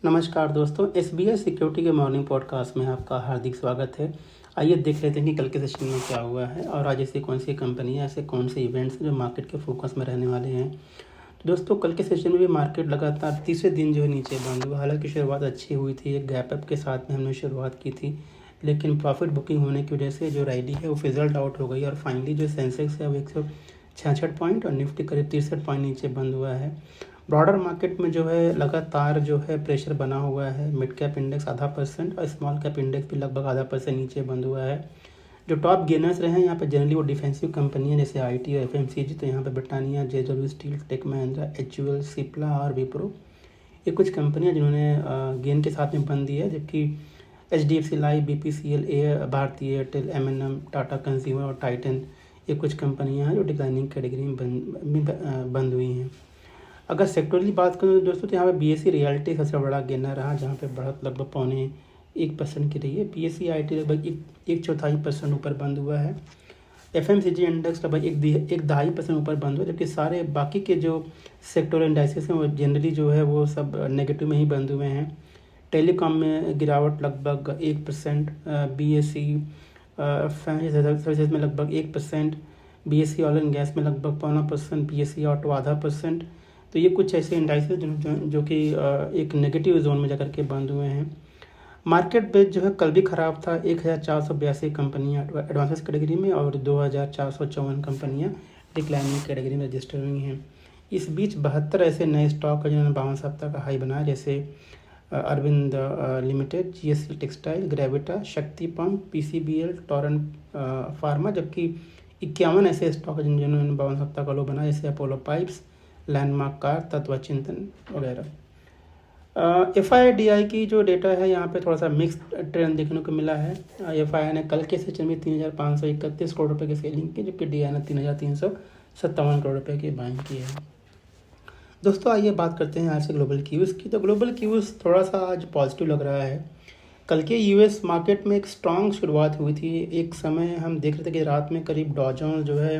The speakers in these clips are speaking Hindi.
नमस्कार दोस्तों, एसबीआई सिक्योरिटी के मॉर्निंग पॉडकास्ट में आपका हार्दिक स्वागत है। आइए देख लेते हैं कि कल के सेशन में क्या हुआ है और आज ऐसी कौन सी कंपनियां, ऐसे कौन से इवेंट्स हैं जो मार्केट के फोकस में रहने वाले हैं। तो दोस्तों, कल के सेशन में भी मार्केट लगातार तीसरे दिन जो है नीचे बंद हुआ। हालांकि शुरुआत अच्छी हुई थी, एक गैप अप के साथ में हमने शुरुआत की थी, लेकिन प्रॉफिट बुकिंग होने की वजह से जो रैली है वो फिजल्ट आउट हो गई और फाइनली जो सेंसेक्स है वो 166 पॉइंट और निफ्टी करीब 63 पॉइंट नीचे बंद हुआ है। ब्रॉडर मार्केट में जो है लगातार जो है प्रेशर बना हुआ है। मिड कैप इंडेक्स 0.5% और स्मॉल कैप इंडेक्स भी लगभग 0.5% नीचे बंद हुआ है। जो टॉप गेनर्स रहे हैं यहाँ पे जनरली वो डिफेंसिव कंपनियां जैसे आईटी और एफएमसीजी। तो यहाँ पे Britannia, JSW steel, tech Mahindra, HUL, Cipla और विप्रो, ये कुछ कंपनियां जिन्होंने गेन के साथ में बंद दी है। जबकि HDFC life, BPCL, Bharti Airtel, MNM, Tata consumer और टाइटन, ये कुछ कंपनियां हैं जो डिक्लाइनिंग कैटेगरी में बंद हुई हैं। अगर सेक्टरली बात करूँ तो दोस्तों, तो यहाँ पे बीएससी रियल्टी सबसे बड़ा गेनर रहा, जहाँ पे बढ़त लगभग 0.25% की रही है। पीएससी आईटी लगभग 1.25% ऊपर बंद हुआ है। एफएमसीजी इंडेक्स लगभग 1.25% ऊपर बंद हुआ, जबकि सारे बाकी के जो सेक्टोरल इंडाइसेस हैं वो जनरली जो है वो सब नेगेटिव में ही बंद हुए हैं। टेलीकॉम में गिरावट लगभग 1%, बीएससी फाइनेंशियल सर्विसेज में लगभग 1%, बीएससी ऑयल एंड गैस में लगभग 0.25%, बीएससी ऑटो 0.5%। तो ये कुछ ऐसे इंडाइसेस जो कि एक नेगेटिव जोन में जाकर के बंद हुए हैं। मार्केट बेस जो है कल भी खराब था। 1482 कंपनियां एडवांसेस कैटेगरी में और 2454 कंपनियां डिक्लाइनिंग कैटेगरी में रजिस्टर हुई हैं। इस बीच 72 ऐसे नए स्टॉक हैं जिन्होंने 52 सप्ताह का हाई बनाया, जैसे अरविंद लिमिटेड, जीएससी टेक्सटाइल, ग्रेविटा, शक्ति पंप, पीसीबीएल, टोरेंट फार्मा। जबकि 51 ऐसे स्टॉक हैं जिन्होंने 52 सप्ताह का लो बनाया, जैसे अपोलो पाइप्स, लैंडमार्क कार, तत्व चिंतन वगैरह। एफआईडीआई की जो डेटा है यहाँ पे थोड़ा सा मिक्स्ड ट्रेंड देखने को मिला है। एफआई ने कल के सेशन में 3,531 करोड़ रुपए की सेलिंग की, जबकि डीआई ने 3,357 करोड़ रुपए की बाइंग की है। दोस्तों, आइए बात करते हैं आज से ग्लोबल क्यूज की। तो ग्लोबल क्यूज थोड़ा सा आज पॉजिटिव लग रहा है। कल के यूएस मार्केट में एक स्ट्रॉन्ग शुरुआत हुई थी। एक समय हम देख रहे थे कि रात में करीब डॉ जोन्स जो है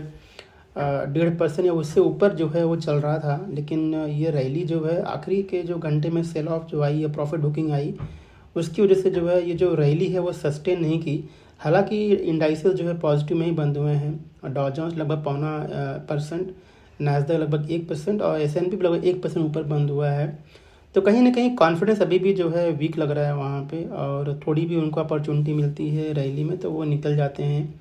1.5% या उससे ऊपर जो है वो चल रहा था, लेकिन ये रैली जो है आखिरी के जो घंटे में सेल ऑफ जो आई है, प्रॉफिट बुकिंग आई, उसकी वजह से जो है ये जो रैली है वो सस्टेन नहीं की। हालांकि इंडाइसेस जो है पॉजिटिव में ही बंद हुए हैं। डॉ जोन्स लगभग 0.25%, नैस्डैक लगभग 1% और एसएनपी भी लगभग 1% ऊपर बंद हुआ है। तो कहीं ना कहीं कॉन्फिडेंस अभी भी जो है वीक लग रहा है वहाँ पे, और थोड़ी भी उनको अपॉर्चुनिटी मिलती है रैली में तो वो निकल जाते हैं।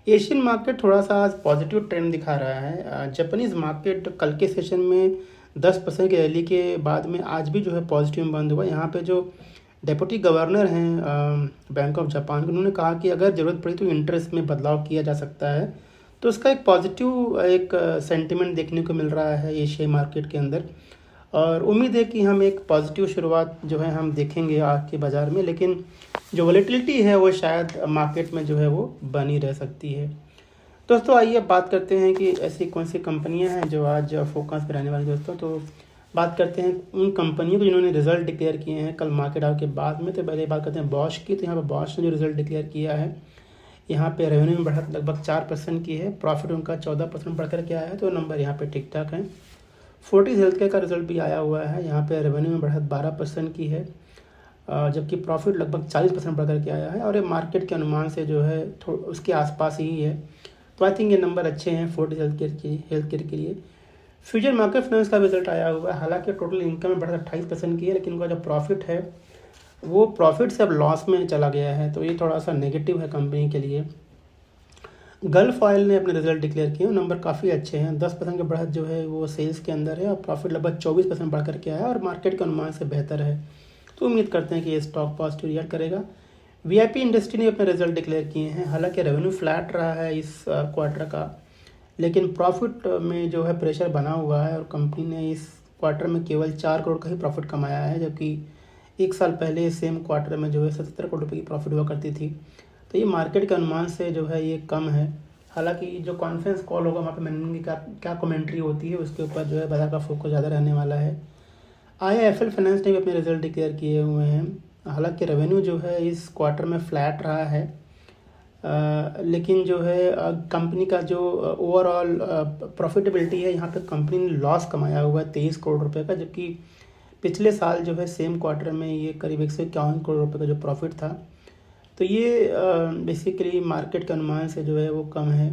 एशियन मार्केट थोड़ा सा आज पॉजिटिव ट्रेंड दिखा रहा है। जापानीज़ मार्केट कल के सेशन में 10% की रैली के बाद में आज भी जो है पॉजिटिव में बंद हुआ। यहाँ पे जो डेप्यूटी गवर्नर हैं बैंक ऑफ जापान, उन्होंने कहा कि अगर ज़रूरत पड़ी तो इंटरेस्ट में बदलाव किया जा सकता है। तो उसका एक पॉजिटिव एक सेंटिमेंट देखने को मिल रहा है एशियाई मार्केट के अंदर, और उम्मीद है कि हम एक पॉजिटिव शुरुआत जो है हम देखेंगे आज के बाज़ार में। लेकिन जो वॉलेटिलिटी है वो शायद मार्केट में जो है वो बनी रह सकती है। दोस्तों, आइए बात करते हैं कि ऐसी कौन सी कंपनियां हैं जो आज फोकस पे रहने वाली। दोस्तों, तो बात करते हैं उन कंपनियों को जिन्होंने रिजल्ट डिक्लेयर किए हैं कल मार्केट आउट के बाद में। तो पहले बात करते हैं बॉश की। तो यहाँ पर बॉश ने जो रिजल्ट डिक्लेयर किया है, यहाँ पे रेवेन्यू में बढ़त लगभग 4% की है, प्रॉफिट उनका 14% बढ़कर के आया है, तो नंबर यहाँ पे ठीक ठाक है। फोर्टिस हेल्थकेयर का रिजल्ट भी आया हुआ है। यहाँ पे रेवेन्यू में बढ़त 12% की है, जबकि प्रॉफिट लगभग 40% बढ़कर के आया है, और ये मार्केट के अनुमान से जो है उसके आसपास ही है। तो आई थिंक ये नंबर अच्छे हैं फोर्टिस हेल्थ केयर के लिए। फ्यूचर मार्केट फाइनेंस का रिजल्ट आया हुआ है। हालांकि टोटल इनकम में बढ़त 28% की है, लेकिन उनका जो प्रॉफिट है वो प्रॉफिट से अब लॉस में चला गया है, तो ये थोड़ा सा नेगेटिव है कंपनी के लिए। गल्फ ऑयल ने अपने रिजल्ट डिक्लेयर किए, नंबर काफ़ी अच्छे हैं। 10% की बढ़त जो है वो सेल्स के अंदर है, और प्रॉफिट लगभग 24% बढ़ करके आया है, और मार्केट के अनुमान से बेहतर है। तो उम्मीद करते हैं कि ये स्टॉक पॉजिटिव रिएक्ट करेगा। वीआईपी इंडस्ट्री ने अपने रिजल्ट डिक्लेयर किए हैं। हालांकि रेवेन्यू फ्लैट रहा है इस क्वार्टर का, लेकिन प्रॉफिट में जो है प्रेशर बना हुआ है, और कंपनी ने इस क्वार्टर में केवल 4 करोड़ का ही प्रॉफिट कमाया है, जबकि एक साल पहले सेम क्वार्टर में जो है 77 करोड़ रुपये की प्रॉफिट हुआ करती थी। तो ये मार्केट के अनुमान से जो है ये कम है। हालांकि जो कॉन्फ्रेंस कॉल होगा वहाँ पे मैनेजमेंट की क्या कमेंट्री होती है उसके ऊपर जो है बाजार का फोकस ज़्यादा रहने वाला है। आईआईएफएल फाइनेंस ने भी अपने रिजल्ट डिक्लेयर किए हुए हैं। हालांकि रेवेन्यू जो है इस क्वार्टर में फ्लैट रहा है, लेकिन जो है कंपनी का जो ओवरऑल प्रॉफिटेबिलिटी है, यहाँ पे कंपनी ने लॉस कमाया हुआ है 23 करोड़ रुपए का, जबकि पिछले साल जो है सेम क्वार्टर में ये करीब 151 करोड़ रुपए का जो प्रॉफिट था, तो ये बेसिकली मार्केट के अनुमान से जो है वो कम है।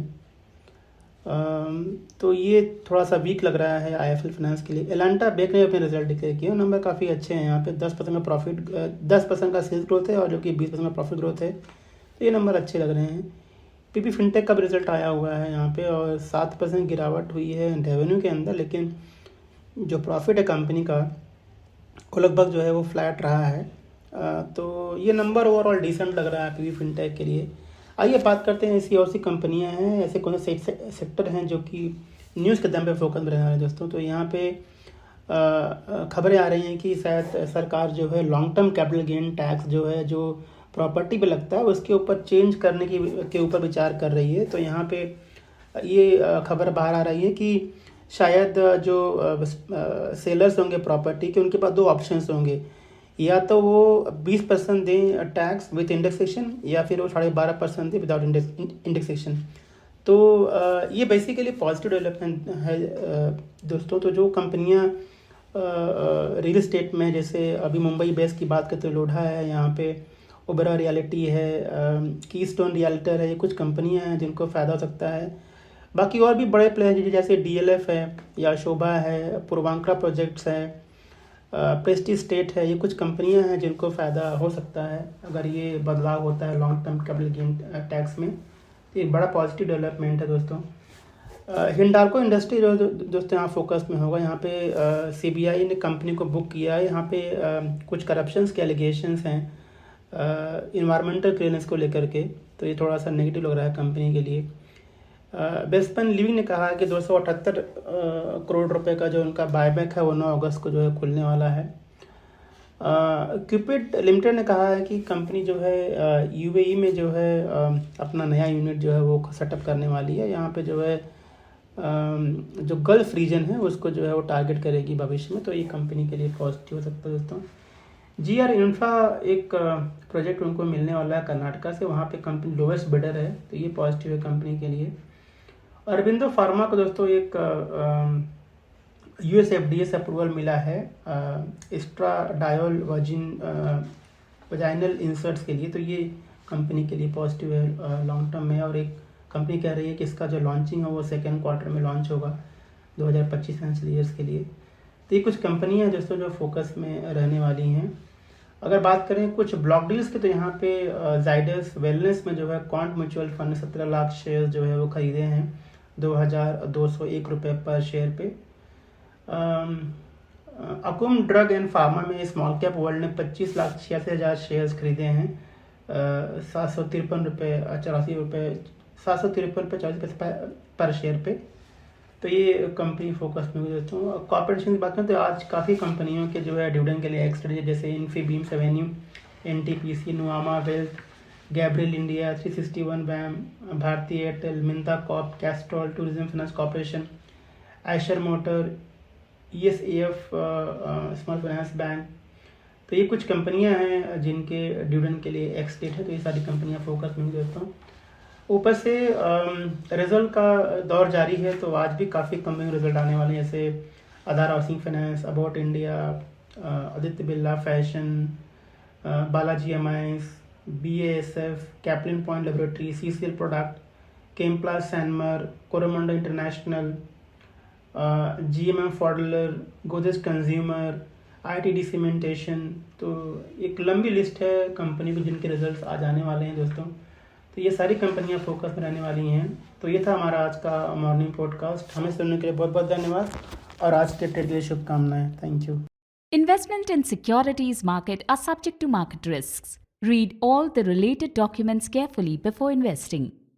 तो ये थोड़ा सा वीक लग रहा है आईएफएल फाइनेंस के लिए। एलांटा बैंक ने अपने रिजल्ट डिक्लेयर किए, नंबर काफ़ी अच्छे हैं। यहाँ पे 10% का प्रॉफिट 10% का सेल्स ग्रोथ है और जो कि 20% का प्रॉफिट ग्रोथ है, तो ये नंबर अच्छे लग रहे हैं। पीपी फिनटेक का भी रिजल्ट आया हुआ है यहाँ पे और 7% गिरावट हुई है रेवेन्यू के अंदर, लेकिन जो प्रॉफिट है कंपनी का वो लगभग जो है वो फ्लैट रहा है। तो ये नंबर ओवरऑल डिसेंट लग रहा है पीपी फिनटेक के लिए। आइए बात करते हैं ऐसी और सी कंपनियां हैं, ऐसे कौन से सेक्टर हैं जो कि न्यूज़ के दम पे फोकस में रहने वाले दोस्तों। तो यहाँ पे खबरें आ रही हैं कि शायद सरकार जो है long term capital gain tax जो है जो प्रॉपर्टी पे लगता है उसके ऊपर चेंज करने के ऊपर विचार कर रही है। तो यहाँ पे ये खबर बाहर आ रही है कि शायद जो सेलर्स होंगे प्रॉपर्टी के, उनके पास दो ऑप्शंस होंगे, या तो वो 20% दें टैक्स विथ इंडेक्सेशन या फिर वो 12.5% दें विदाउट इंडेक्सेशन। तो ये बेसिकली पॉजिटिव डेवलपमेंट है दोस्तों। तो जो कंपनियां रियल इस्टेट में, जैसे अभी मुंबई बेस की बात करते हैं, लोढ़ा है, यहाँ पे ओबेरॉय रियलिटी है, कीस्टोन रियल्टर है, ये कुछ कंपनियां हैं जिनको फ़ायदा हो सकता है। बाकी और भी बड़े प्लेयर जैसे डीएलएफ है या शोभा है, पूर्वांकरा प्रोजेक्ट्स है, प्रेस्टीज स्टेट है, ये कुछ कंपनियां हैं जिनको फ़ायदा हो सकता है अगर ये बदलाव होता है long term capital gain tax में। तो एक बड़ा पॉजिटिव डेवलपमेंट है दोस्तों। हिंडाल्को इंडस्ट्री जो दोस्तों यहाँ फोकस में होगा। यहाँ पे सीबीआई ने कंपनी को बुक किया है। यहाँ पे कुछ करप्शंस के एलिगेशंस हैं इन्वायरमेंटल क्लियरेंस को लेकर के, तो ये थोड़ा सा नेगेटिव लग रहा है कंपनी के लिए। वेस्टर्न लिविंग ने कहा है कि 278 करोड़ रुपए का जो उनका बायबैक है वो 9 अगस्त को जो है खुलने वाला है। क्यूपिड लिमिटेड ने कहा है कि कंपनी जो है यूएई में जो है अपना नया यूनिट जो है वो सेटअप करने वाली है। यहाँ पे जो है जो गल्फ रीजन है उसको जो है वो टारगेट करेगी भविष्य में, तो ये कंपनी के लिए पॉजिटिव हो सकता है दोस्तों। जीआर इंफ्रा एक प्रोजेक्ट उनको मिलने वाला है कर्नाटका से, वहाँ पे कंपनी लोवेस्ट बिडर है, तो ये पॉजिटिव है कंपनी के लिए। अरबिंदो फार्मा को दोस्तों एक यूएस एफडीए से अप्रूवल मिला है एस्ट्राडायोल वजाइनल इंसर्ट्स के लिए, तो ये कंपनी के लिए पॉजिटिव है लॉन्ग टर्म में। और एक कंपनी कह रही है कि इसका जो लॉन्चिंग है वो सेकेंड क्वार्टर में लॉन्च होगा 2025 फाइनेंशियल ईयर्स के लिए। तो ये कुछ कंपनी हैं दोस्तों जो फोकस में रहने वाली हैं। अगर बात करें कुछ ब्लॉक डील्स की, तो यहाँ पे जाइडस वेलनेस में जो है quant mutual fund 17 lakh share जो है वो खरीदे हैं 2201 रुपये पर शेयर पे। अकुम ड्रग एंड फार्मा में स्मॉल कैप वर्ल्ड ने 25,86,000 शेयर्स खरीदे हैं 753 रुपये 40 पर शेयर पे। तो ये कंपनी फोकस में हुई दोस्तों। कॉर्पोरेशन की बात करें तो आज काफ़ी कंपनियों के जो है डिविडेंड के लिए एक्सट्रा, जैसे Infibeams Avenue, NTPC, Nuvama Wealth, Gabriel India, 361 वैम, Bharti Airtel, Minda Corp, Castrol, Tourism Finance Corporation, Eicher Motor, ESF, Small Finance Bank. तो ये कुछ कंपनियां हैं जिनके डिविडेंड के लिए एक्स डेट है, तो ये सारी कंपनियां फोकस में दोस्तों। ऊपर से रिजल्ट का दौर जारी है, तो आज भी काफ़ी कंपनी रिजल्ट आने वाले हैं, जैसे Aadhar Housing Finance, About India, Aditya Birla Fashion, Balaji Amines, BASF, Caplin Point Laboratory, CCL Product, Chemplast Sanmar, Coromandel International, GMM Pfaudler, Godrej Consumer, ITD Cementation. तो एक लंबी लिस्ट है कंपनी की जिनके रिजल्ट्स आज आने वाले हैं दोस्तों। तो ये सारी कंपनियां फोकस में रहने वाली हैं। तो ये था हमारा आज का मॉर्निंग पॉडकास्ट। हमें सुनने के लिए बहुत बहुत धन्यवाद और आज के ट्रेड के लिए शुभकामनाएं। Thank you. Investment in securities market are subject to market risks. Read all the related documents carefully before investing.